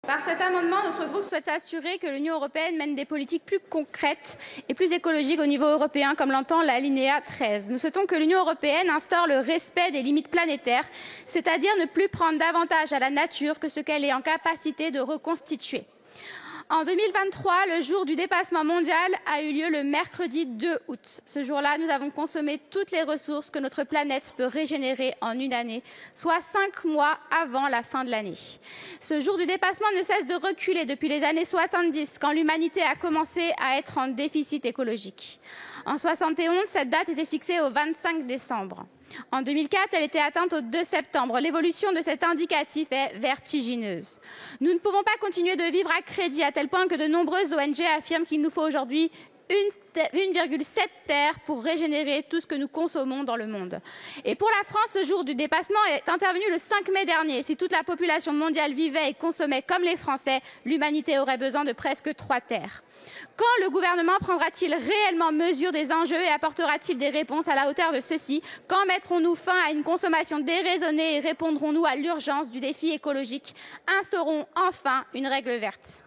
Par cet amendement, notre groupe souhaite s'assurer que l'Union européenne mène des politiques plus concrètes et plus écologiques au niveau européen, comme l'entend l'alinéa 13. Nous souhaitons que l'Union européenne instaure le respect des limites planétaires, c'est-à-dire ne plus prendre davantage à la nature que ce qu'elle est en capacité de reconstituer. En 2023, le jour du dépassement mondial a eu lieu le mercredi 2 août. Ce jour-là, nous avons consommé toutes les ressources que notre planète peut régénérer en une année, soit 5 mois avant la fin de l'année. Ce jour du dépassement ne cesse de reculer depuis les années 70, quand l'humanité a commencé à être en déficit écologique. En 71, cette date était fixée au 25 décembre. En 2004, elle était atteinte au 2 septembre. L'évolution de cet indicatif est vertigineuse. Nous ne pouvons pas continuer de vivre à crédit, à tel point que de nombreuses ONG affirment qu'il nous faut aujourd'hui 1,7 terre pour régénérer tout ce que nous consommons dans le monde. Et pour la France, ce jour du dépassement est intervenu le 5 mai dernier. Si toute la population mondiale vivait et consommait comme les Français, l'humanité aurait besoin de presque 3 terres. Quand le gouvernement prendra-t-il réellement mesure des enjeux et apportera-t-il des réponses à la hauteur de ceux-ci? Quand mettrons-nous fin à une consommation déraisonnée et répondrons-nous à l'urgence du défi écologique? Instaurons enfin une règle verte.